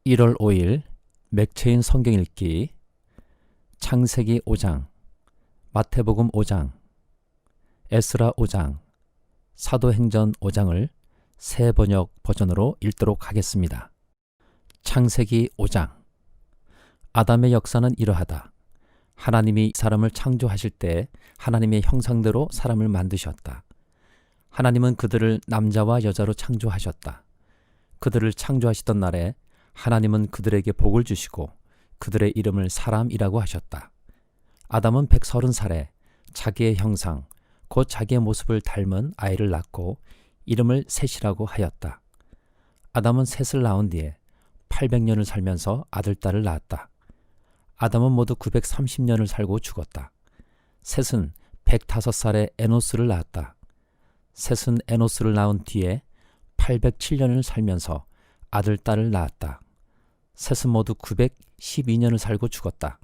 1월 5일 맥체인 성경 읽기 창세기 5장, 마태복음 5장, 에스라 5장, 사도행전 5장을 새 번역 버전으로 읽도록 하겠습니다. 창세기 5장. 아담의 역사는 이러하다. 하나님이 사람을 창조하실 때 하나님의 형상대로 사람을 만드셨다. 하나님은 그들을 남자와 여자로 창조하셨다. 그들을 창조하시던 날에 하나님은 그들에게 복을 주시고 그들의 이름을 사람이라고 하셨다. 아담은 130살에 자기의 형상, 곧 자기의 모습을 닮은 아이를 낳고 이름을 셋이라고 하였다. 아담은 셋을 낳은 뒤에 800년을 살면서 아들, 딸을 낳았다. 아담은 모두 930년을 살고 죽었다. 셋은 105살에 에노스를 낳았다. 셋은 에노스를 낳은 뒤에 807년을 살면서 아들, 딸을 낳았다. 셋은 모두 912년을 살고 죽었다.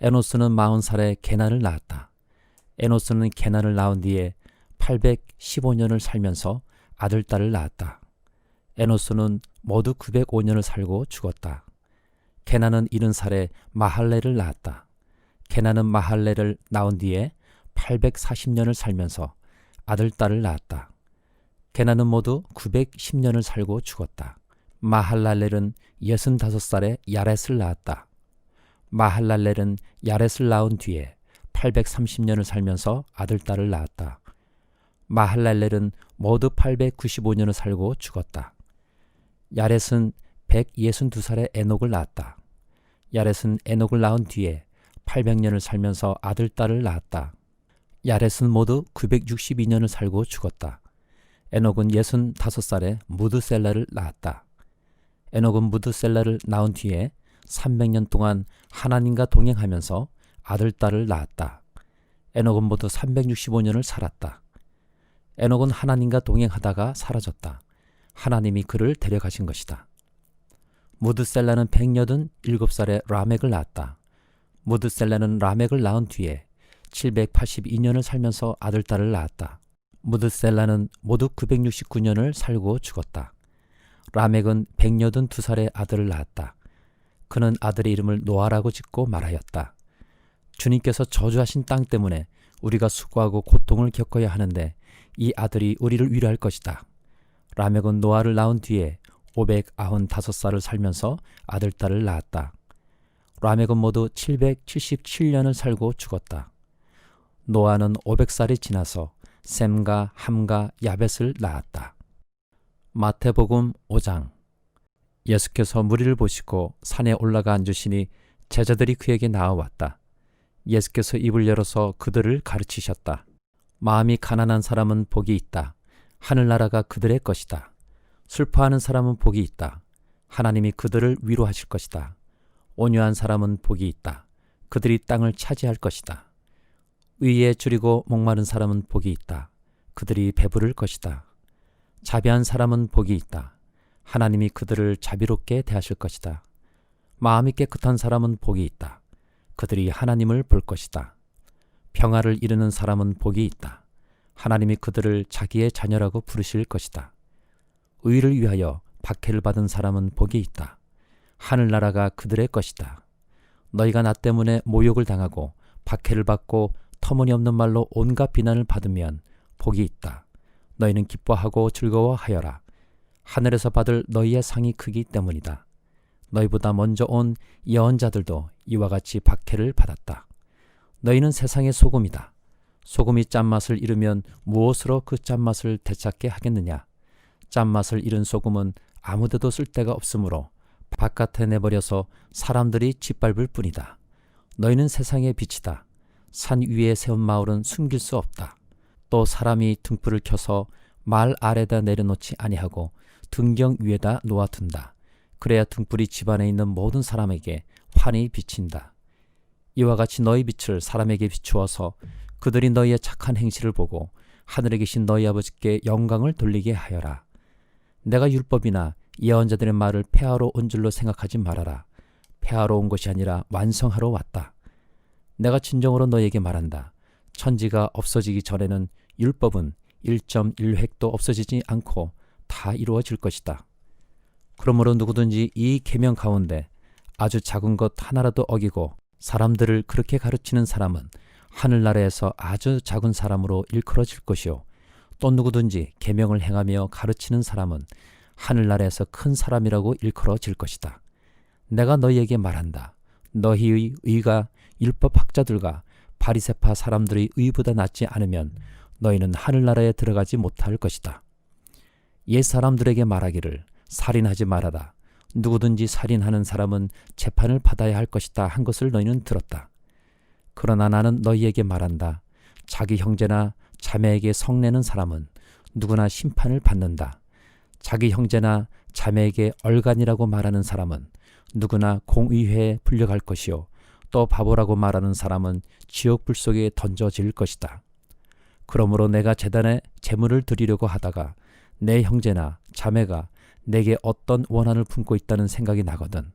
에노스는 40살에 게난을 낳았다. 에노스는 게난을 낳은 뒤에 815년을 살면서 아들, 딸을 낳았다. 에노스는 모두 905년을 살고 죽었다. 게난은 70살에 마할레를 낳았다. 게난은 마할레를 낳은 뒤에 840년을 살면서 아들, 딸을 낳았다. 게난은 모두 910년을 살고 죽었다. 마할랄렐은 65살에 야렛을 낳았다. 마할랄렐은 야렛을 낳은 뒤에 830년을 살면서 아들, 딸을 낳았다. 마할랄렐은 모두 895년을 살고 죽었다. 야렛은 162살에 에녹을 낳았다. 야렛은 에녹을 낳은 뒤에 800년을 살면서 아들, 딸을 낳았다. 야렛은 모두 962년을 살고 죽었다. 에녹은 65살에 무드셀라를 낳았다. 에녹은 무드셀라를 낳은 뒤에 300년 동안 하나님과 동행하면서 아들, 딸을 낳았다. 에녹은 모두 365년을 살았다. 에녹은 하나님과 동행하다가 사라졌다. 하나님이 그를 데려가신 것이다. 무드셀라는 187살에 라멕을 낳았다. 무드셀라는 라멕을 낳은 뒤에 782년을 살면서 아들, 딸을 낳았다. 무드셀라는 모두 969년을 살고 죽었다. 라멕은 182살에 아들을 낳았다. 그는 아들의 이름을 노아라고 짓고 말하였다. 주님께서 저주하신 땅 때문에 우리가 수고하고 고통을 겪어야 하는데 이 아들이 우리를 위로할 것이다. 라멕은 노아를 낳은 뒤에 595살을 살면서 아들, 딸을 낳았다. 라멕은 모두 777년을 살고 죽었다. 노아는 500살이 지나서 셈과 함과 야벳을 낳았다. 마태복음 5장. 예수께서 무리를 보시고 산에 올라가 앉으시니 제자들이 그에게 나아왔다. 예수께서 입을 열어서 그들을 가르치셨다. 마음이 가난한 사람은 복이 있다. 하늘나라가 그들의 것이다. 슬퍼하는 사람은 복이 있다. 하나님이 그들을 위로하실 것이다. 온유한 사람은 복이 있다. 그들이 땅을 차지할 것이다. 의에 줄이고 목마른 사람은 복이 있다. 그들이 배부를 것이다. 자비한 사람은 복이 있다. 하나님이 그들을 자비롭게 대하실 것이다. 마음이 깨끗한 사람은 복이 있다. 그들이 하나님을 볼 것이다. 평화를 이루는 사람은 복이 있다. 하나님이 그들을 자기의 자녀라고 부르실 것이다. 의를 위하여 박해를 받은 사람은 복이 있다. 하늘나라가 그들의 것이다. 너희가 나 때문에 모욕을 당하고 박해를 받고 터무니없는 말로 온갖 비난을 받으면 복이 있다. 너희는 기뻐하고 즐거워하여라. 하늘에서 받을 너희의 상이 크기 때문이다. 너희보다 먼저 온 예언자들도 이와 같이 박해를 받았다. 너희는 세상의 소금이다. 소금이 짠맛을 잃으면 무엇으로 그 짠맛을 되찾게 하겠느냐? 짠맛을 잃은 소금은 아무데도 쓸데가 없으므로 바깥에 내버려서 사람들이 짓밟을 뿐이다. 너희는 세상의 빛이다. 산 위에 세운 마을은 숨길 수 없다. 또 사람이 등불을 켜서 말 아래다 내려놓지 아니하고 등경 위에다 놓아둔다. 그래야 등불이 집안에 있는 모든 사람에게 환히 비친다. 이와 같이 너희 빛을 사람에게 비추어서 그들이 너희의 착한 행실을 보고 하늘에 계신 너희 아버지께 영광을 돌리게 하여라. 내가 율법이나 예언자들의 말을 폐하러 온 줄로 생각하지 말아라. 폐하러 온 것이 아니라 완성하러 왔다. 내가 진정으로 너희에게 말한다. 천지가 없어지기 전에는 율법은 1.1획도 없어지지 않고 다 이루어질 것이다. 그러므로 누구든지 이 계명 가운데 아주 작은 것 하나라도 어기고 사람들을 그렇게 가르치는 사람은 하늘나라에서 아주 작은 사람으로 일컬어질 것이요, 또 누구든지 계명을 행하며 가르치는 사람은 하늘나라에서 큰 사람이라고 일컬어질 것이다. 내가 너희에게 말한다. 너희의 의가 율법학자들과 바리새파 사람들의 의보다 낫지 않으면 너희는 하늘나라에 들어가지 못할 것이다. 옛 사람들에게 말하기를 살인하지 말아라. 누구든지 살인하는 사람은 재판을 받아야 할 것이다 한 것을 너희는 들었다. 그러나 나는 너희에게 말한다. 자기 형제나 자매에게 성내는 사람은 누구나 심판을 받는다. 자기 형제나 자매에게 얼간이라고 말하는 사람은 누구나 공의회에 불려갈 것이요, 또 바보라고 말하는 사람은 지옥불 속에 던져질 것이다. 그러므로 내가 제단에 제물을 드리려고 하다가 내 형제나 자매가 내게 어떤 원한을 품고 있다는 생각이 나거든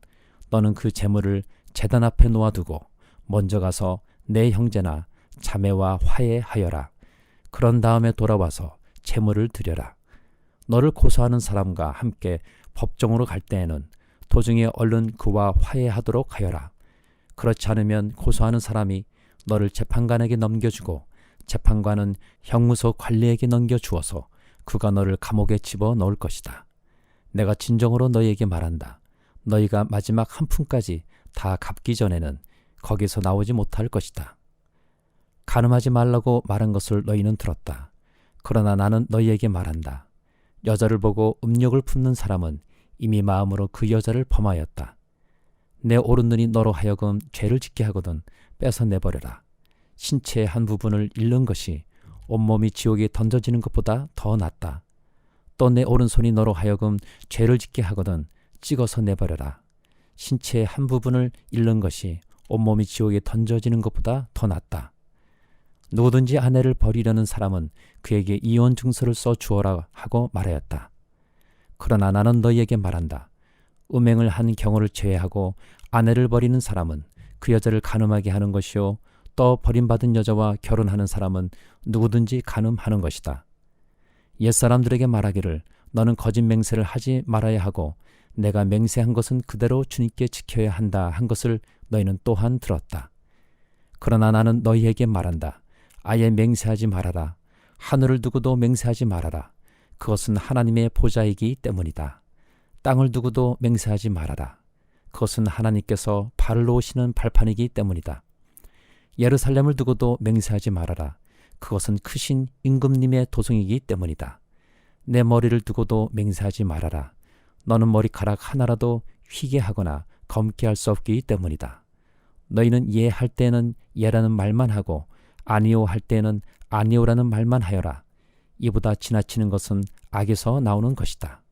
너는 그 제물을 제단 앞에 놓아두고 먼저 가서 내 형제나 자매와 화해하여라. 그런 다음에 돌아와서 제물을 드려라. 너를 고소하는 사람과 함께 법정으로 갈 때에는 도중에 얼른 그와 화해하도록 하여라. 그렇지 않으면 고소하는 사람이 너를 재판관에게 넘겨주고 재판관은 형무소 관리에게 넘겨주어서 그가 너를 감옥에 집어넣을 것이다. 내가 진정으로 너희에게 말한다. 너희가 마지막 한 푼까지 다 갚기 전에는 거기서 나오지 못할 것이다. 간음하지 말라고 말한 것을 너희는 들었다. 그러나 나는 너희에게 말한다. 여자를 보고 음욕을 품는 사람은 이미 마음으로 그 여자를 범하였다. 내 오른눈이 너로 하여금 죄를 짓게 하거든 빼서 내버려라. 신체의 한 부분을 잃는 것이 온몸이 지옥에 던져지는 것보다 더 낫다. 또 내 오른손이 너로 하여금 죄를 짓게 하거든 찍어서 내버려라. 신체의 한 부분을 잃는 것이 온몸이 지옥에 던져지는 것보다 더 낫다. 누구든지 아내를 버리려는 사람은 그에게 이혼 증서를 써 주어라 하고 말하였다. 그러나 나는 너희에게 말한다. 음행을 한 경우를 제외하고 아내를 버리는 사람은 그 여자를 간음하게 하는 것이요, 또 버림받은 여자와 결혼하는 사람은 누구든지 간음하는 것이다. 옛사람들에게 말하기를 너는 거짓 맹세를 하지 말아야 하고 내가 맹세한 것은 그대로 주님께 지켜야 한다 한 것을 너희는 또한 들었다. 그러나 나는 너희에게 말한다. 아예 맹세하지 말아라. 하늘을 두고도 맹세하지 말아라. 그것은 하나님의 보좌이기 때문이다. 땅을 두고도 맹세하지 말아라. 그것은 하나님께서 발을 놓으시는 발판이기 때문이다. 예루살렘을 두고도 맹세하지 말아라. 그것은 크신 임금님의 도성이기 때문이다. 내 머리를 두고도 맹세하지 말아라. 너는 머리카락 하나라도 휘게 하거나 검게 할 수 없기 때문이다. 너희는 예 할 때는 예라는 말만 하고 아니요 할 때는 아니요라는 말만 하여라. 이보다 지나치는 것은 악에서 나오는 것이다.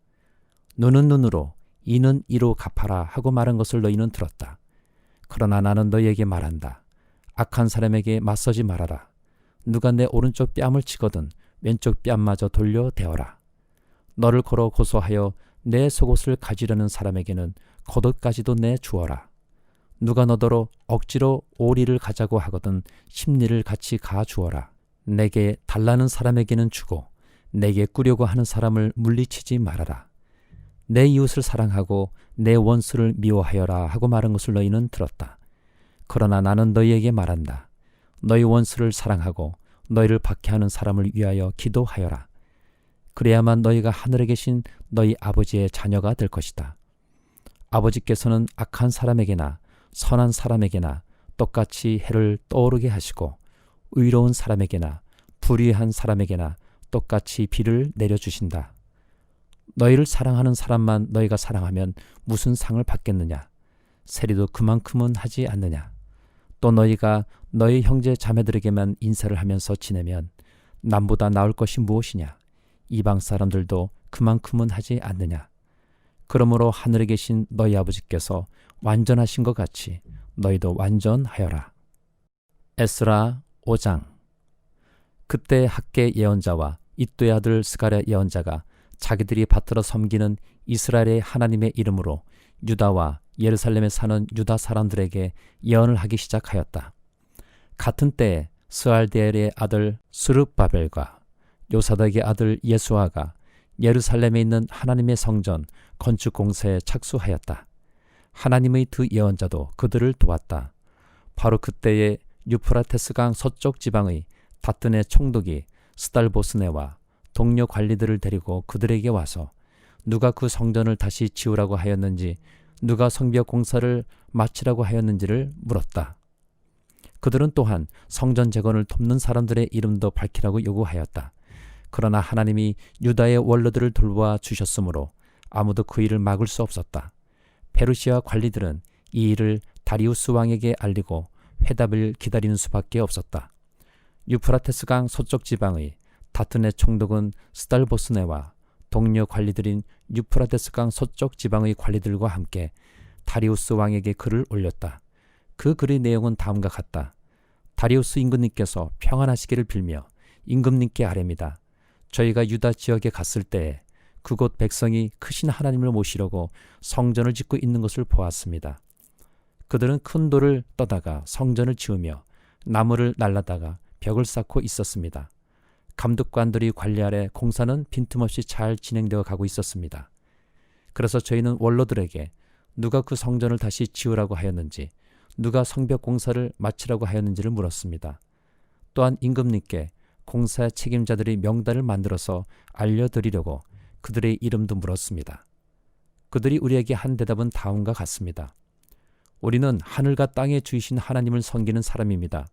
눈은 눈으로 이는 이로 갚아라 하고 말한 것을 너희는 들었다. 그러나 나는 너희에게 말한다. 악한 사람에게 맞서지 말아라. 누가 내 오른쪽 뺨을 치거든 왼쪽 뺨마저 돌려 대어라. 너를 걸어 고소하여 내 속옷을 가지려는 사람에게는 겉옷까지도 내주어라. 누가 너더러 억지로 오리를 가자고 하거든 십리를 같이 가주어라. 내게 달라는 사람에게는 주고 내게 꾸려고 하는 사람을 물리치지 말아라. 내 이웃을 사랑하고 내 원수를 미워하여라 하고 말한 것을 너희는 들었다. 그러나 나는 너희에게 말한다. 너희 원수를 사랑하고 너희를 박해하는 사람을 위하여 기도하여라. 그래야만 너희가 하늘에 계신 너희 아버지의 자녀가 될 것이다. 아버지께서는 악한 사람에게나 선한 사람에게나 똑같이 해를 떠오르게 하시고 의로운 사람에게나 불의한 사람에게나 똑같이 비를 내려주신다. 너희를 사랑하는 사람만 너희가 사랑하면 무슨 상을 받겠느냐? 세리도 그만큼은 하지 않느냐? 또 너희가 너희 형제 자매들에게만 인사를 하면서 지내면 남보다 나을 것이 무엇이냐? 이방 사람들도 그만큼은 하지 않느냐? 그러므로 하늘에 계신 너희 아버지께서 완전하신 것 같이 너희도 완전하여라. 에스라 5장. 그때 학계 예언자와 이도의 아들 스가랴 예언자가 자기들이 받들어 섬기는 이스라엘의 하나님의 이름으로 유다와 예루살렘에 사는 유다 사람들에게 예언을 하기 시작하였다. 같은 때에 스알디엘의 아들 스룹바벨과 요사닥의 아들 예수아가 예루살렘에 있는 하나님의 성전 건축 공사에 착수하였다. 하나님의 두 예언자도 그들을 도왔다. 바로 그때에 유프라테스강 서쪽 지방의 다튼의 총독이 스달보스네와 동료 관리들을 데리고 그들에게 와서 누가 그 성전을 다시 지으라고 하였는지, 누가 성벽 공사를 마치라고 하였는지를 물었다. 그들은 또한 성전 재건을 돕는 사람들의 이름도 밝히라고 요구하였다. 그러나 하나님이 유다의 원로들을 돌보아 주셨으므로 아무도 그 일을 막을 수 없었다. 페르시아 관리들은 이 일을 다리우스 왕에게 알리고 회답을 기다리는 수밖에 없었다. 유프라테스강 서쪽 지방의 다튼의 총독은 스달보스네와 동료 관리들인 유프라테스강 서쪽 지방의 관리들과 함께 다리우스 왕에게 글을 올렸다. 그 글의 내용은 다음과 같다. 다리우스 임금님께서 평안하시기를 빌며 임금님께 아뢰니다. 저희가 유다 지역에 갔을 때에 그곳 백성이 크신 하나님을 모시려고 성전을 짓고 있는 것을 보았습니다. 그들은 큰 돌을 떠다가 성전을 지으며 나무를 날라다가 벽을 쌓고 있었습니다. 감독관들이 관리 아래 공사는 빈틈없이 잘 진행되어 가고 있었습니다. 그래서 저희는 원로들에게 누가 그 성전을 다시 지으라고 하였는지, 누가 성벽 공사를 마치라고 하였는지를 물었습니다. 또한 임금님께 공사 책임자들의 명단을 만들어서 알려드리려고 그들의 이름도 물었습니다. 그들이 우리에게 한 대답은 다음과 같습니다. 우리는 하늘과 땅의 주이신 하나님을 섬기는 사람입니다.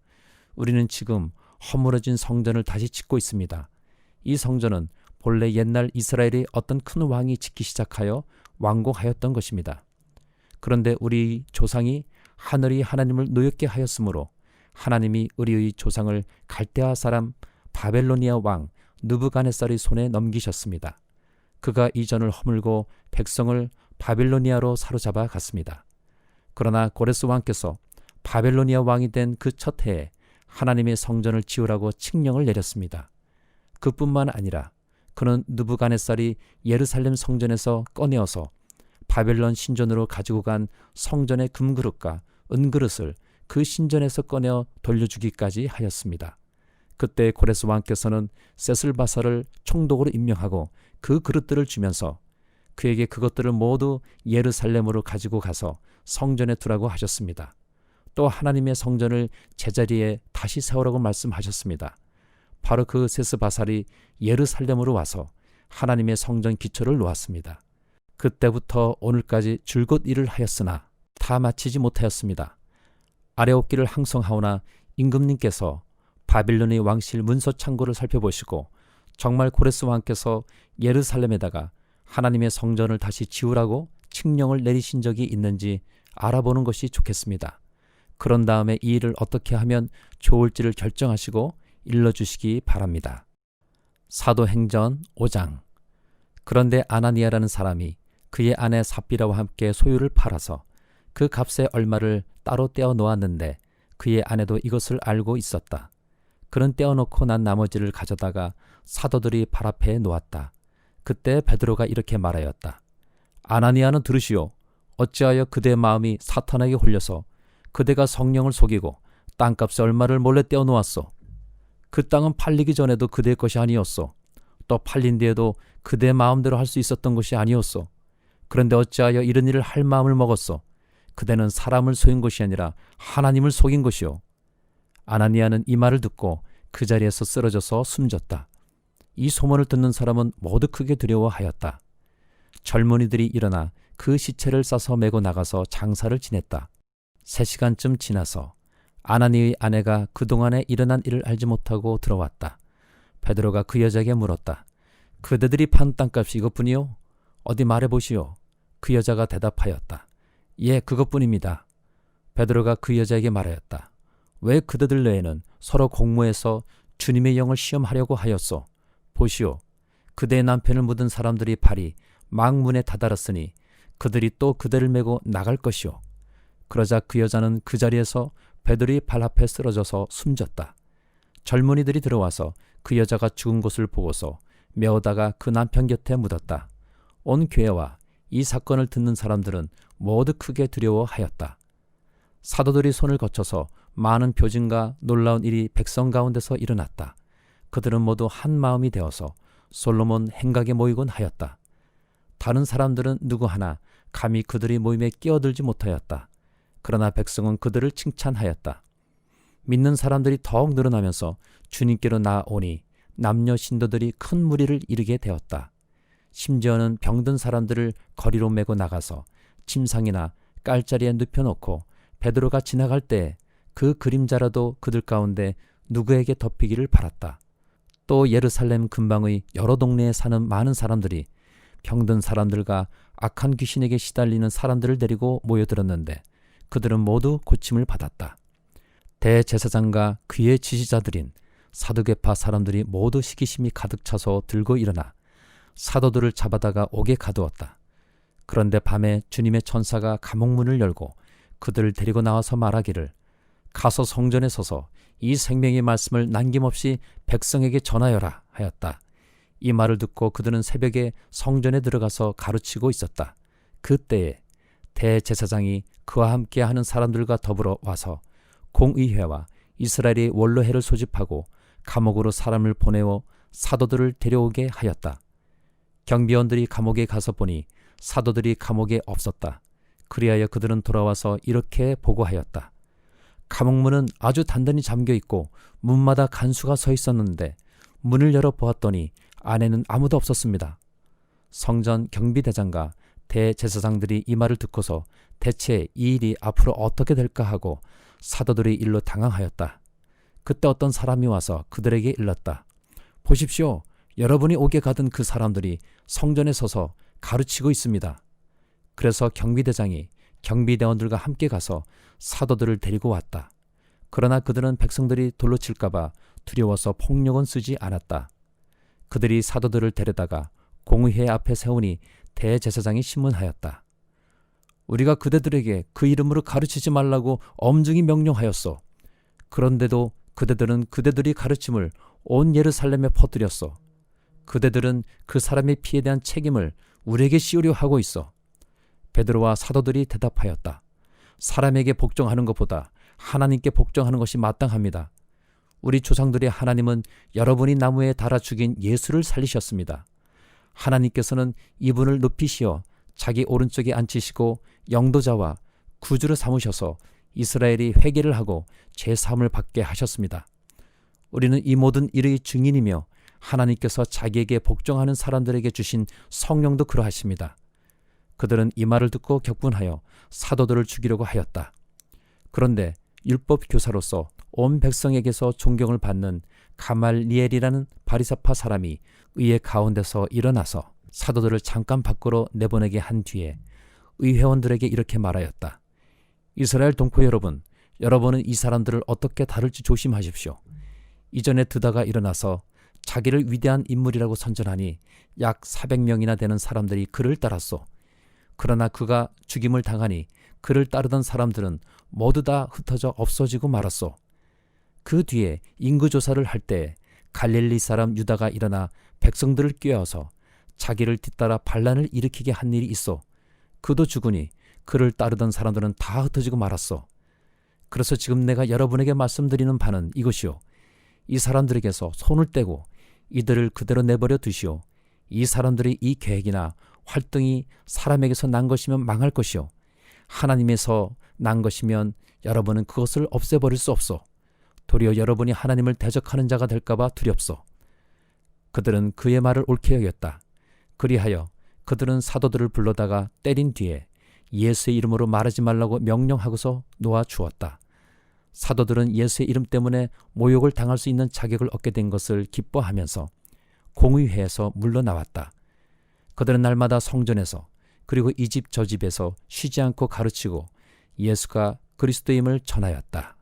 우리는 지금 허물어진 성전을 다시 짓고 있습니다. 이 성전은 본래 옛날 이스라엘의 어떤 큰 왕이 짓기 시작하여 완공하였던 것입니다. 그런데 우리 조상이 하늘이 하나님을 노엽게 하였으므로 하나님이 우리의 조상을 갈대아 사람 바벨로니아 왕 느부갓네살의 손에 넘기셨습니다. 그가 이전을 허물고 백성을 바벨로니아로 사로잡아 갔습니다. 그러나 고레스 왕께서 바벨로니아 왕이 된 그 첫 해에 하나님의 성전을 지으라고 칙령을 내렸습니다. 그뿐만 아니라 그는 느부갓네살이 예루살렘 성전에서 꺼내어서 바벨론 신전으로 가지고 간 성전의 금그릇과 은그릇을 그 신전에서 꺼내어 돌려주기까지 하였습니다. 그때 고레스 왕께서는 세슬바사를 총독으로 임명하고 그 그릇들을 주면서 그에게 그것들을 모두 예루살렘으로 가지고 가서 성전에 두라고 하셨습니다. 또 하나님의 성전을 제자리에 다시 세우라고 말씀하셨습니다. 바로 그 세스바살이 예루살렘으로 와서 하나님의 성전 기초를 놓았습니다. 그때부터 오늘까지 줄곧 일을 하였으나 다 마치지 못하였습니다. 아레옵기를 항성하오나 임금님께서 바빌론의 왕실 문서 창고를 살펴보시고 정말 고레스 왕께서 예루살렘에다가 하나님의 성전을 다시 지으라고 칙령을 내리신 적이 있는지 알아보는 것이 좋겠습니다. 그런 다음에 이 일을 어떻게 하면 좋을지를 결정하시고 일러주시기 바랍니다. 사도행전 5장. 그런데 아나니아라는 사람이 그의 아내 삽비라와 함께 소유를 팔아서 그 값의 얼마를 따로 떼어 놓았는데 그의 아내도 이것을 알고 있었다. 그는 떼어놓고 난 나머지를 가져다가 사도들이 발 앞에 놓았다. 그때 베드로가 이렇게 말하였다. 아나니아는 들으시오. 어찌하여 그대의 마음이 사탄에게 홀려서 그대가 성령을 속이고 땅값의 얼마를 몰래 떼어 놓았소. 그 땅은 팔리기 전에도 그대의 것이 아니었소. 또 팔린 뒤에도 그대의 마음대로 할 수 있었던 것이 아니었소. 그런데 어찌하여 이런 일을 할 마음을 먹었소. 그대는 사람을 속인 것이 아니라 하나님을 속인 것이오. 아나니아는 이 말을 듣고 그 자리에서 쓰러져서 숨졌다. 이 소문을 듣는 사람은 모두 크게 두려워하였다. 젊은이들이 일어나 그 시체를 싸서 메고 나가서 장사를 지냈다. 3시간쯤 지나서 아나니의 아내가 그동안에 일어난 일을 알지 못하고 들어왔다. 베드로가 그 여자에게 물었다. 그대들이 판 땅값이 이것뿐이요? 어디 말해보시오. 그 여자가 대답하였다. 예, 그것뿐입니다. 베드로가 그 여자에게 말하였다. 왜 그대들 내에는 서로 공모해서 주님의 영을 시험하려고 하였소? 보시오. 그대의 남편을 묻은 사람들이 발이 망문에 다다랐으니 그들이 또 그대를 메고 나갈 것이오. 그러자 그 여자는 그 자리에서 베드로의 발 앞에 쓰러져서 숨졌다. 젊은이들이 들어와서 그 여자가 죽은 것을 보고서 메어다가 그 남편 곁에 묻었다. 온 교회와 이 사건을 듣는 사람들은 모두 크게 두려워하였다. 사도들이 손을 거쳐서 많은 표징과 놀라운 일이 백성 가운데서 일어났다. 그들은 모두 한 마음이 되어서 솔로몬 행각에 모이곤 하였다. 다른 사람들은 누구 하나 감히 그들의 모임에 끼어들지 못하였다. 그러나 백성은 그들을 칭찬하였다. 믿는 사람들이 더욱 늘어나면서 주님께로 나아오니 남녀 신도들이 큰 무리를 이루게 되었다. 심지어는 병든 사람들을 거리로 메고 나가서 침상이나 깔자리에 눕혀놓고 베드로가 지나갈 때 그 그림자라도 그들 가운데 누구에게 덮이기를 바랐다. 또 예루살렘 근방의 여러 동네에 사는 많은 사람들이 병든 사람들과 악한 귀신에게 시달리는 사람들을 데리고 모여들었는데 그들은 모두 고침을 받았다. 대제사장과 그의 지지자들인 사두개파 사람들이 모두 시기심이 가득 차서 들고 일어나 사도들을 잡아다가 옥에 가두었다. 그런데 밤에 주님의 천사가 감옥문을 열고 그들을 데리고 나와서 말하기를 가서 성전에 서서 이 생명의 말씀을 남김없이 백성에게 전하여라 하였다. 이 말을 듣고 그들은 새벽에 성전에 들어가서 가르치고 있었다. 그때에 대제사장이 그와 함께 하는 사람들과 더불어 와서 공의회와 이스라엘의 원로회를 소집하고 감옥으로 사람을 보내어 사도들을 데려오게 하였다. 경비원들이 감옥에 가서 보니 사도들이 감옥에 없었다. 그리하여 그들은 돌아와서 이렇게 보고하였다. 감옥문은 아주 단단히 잠겨 있고 문마다 간수가 서 있었는데 문을 열어 보았더니 안에는 아무도 없었습니다. 성전 경비대장과 대제사장들이 이 말을 듣고서 대체 이 일이 앞으로 어떻게 될까 하고 사도들의 일로 당황하였다. 그때 어떤 사람이 와서 그들에게 일렀다. 보십시오. 여러분이 옥에 가던 그 사람들이 성전에 서서 가르치고 있습니다. 그래서 경비대장이 경비대원들과 함께 가서 사도들을 데리고 왔다. 그러나 그들은 백성들이 돌로 칠까봐 두려워서 폭력은 쓰지 않았다. 그들이 사도들을 데려다가 공의회 앞에 세우니 대제사장이 신문하였다. 우리가 그대들에게 그 이름으로 가르치지 말라고 엄중히 명령하였소. 그런데도 그대들은 그대들이 가르침을 온 예루살렘에 퍼뜨렸소. 그대들은 그 사람의 피에 대한 책임을 우리에게 씌우려 하고 있어. 베드로와 사도들이 대답하였다. 사람에게 복종하는 것보다 하나님께 복종하는 것이 마땅합니다. 우리 조상들의 하나님은 여러분이 나무에 달아 죽인 예수를 살리셨습니다. 하나님께서는 이분을 높이시어 자기 오른쪽에 앉히시고 영도자와 구주로 삼으셔서 이스라엘이 회개를 하고 죄사함을 받게 하셨습니다. 우리는 이 모든 일의 증인이며 하나님께서 자기에게 복종하는 사람들에게 주신 성령도 그러하십니다. 그들은 이 말을 듣고 격분하여 사도들을 죽이려고 하였다. 그런데 율법 교사로서 온 백성에게서 존경을 받는 가말리엘이라는 바리새파 사람이 의회 가운데서 일어나서 사도들을 잠깐 밖으로 내보내게 한 뒤에 의회원들에게 이렇게 말하였다. 이스라엘 동포 여러분, 여러분은 이 사람들을 어떻게 다룰지 조심하십시오. 이전에 드다가 일어나서 자기를 위대한 인물이라고 선전하니 약 400명이나 되는 사람들이 그를 따랐소. 그러나 그가 죽임을 당하니 그를 따르던 사람들은 모두 다 흩어져 없어지고 말았소. 그 뒤에 인구조사를 할 때 갈릴리 사람 유다가 일어나 백성들을 꾀어서 자기를 뒤따라 반란을 일으키게 한 일이 있어. 그도 죽으니 그를 따르던 사람들은 다 흩어지고 말았어. 그래서 지금 내가 여러분에게 말씀드리는 바는 이것이요. 이 사람들에게서 손을 떼고 이들을 그대로 내버려 두시오. 이 사람들이 이 계획이나 활동이 사람에게서 난 것이면 망할 것이요. 하나님에서 난 것이면 여러분은 그것을 없애버릴 수 없소. 도리어 여러분이 하나님을 대적하는 자가 될까봐 두렵소. 그들은 그의 말을 옳게 여겼다. 그리하여 그들은 사도들을 불러다가 때린 뒤에 예수의 이름으로 말하지 말라고 명령하고서 놓아 주었다. 사도들은 예수의 이름 때문에 모욕을 당할 수 있는 자격을 얻게 된 것을 기뻐하면서 공의회에서 물러나왔다. 그들은 날마다 성전에서 그리고 이 집 저 집에서 쉬지 않고 가르치고 예수가 그리스도임을 전하였다.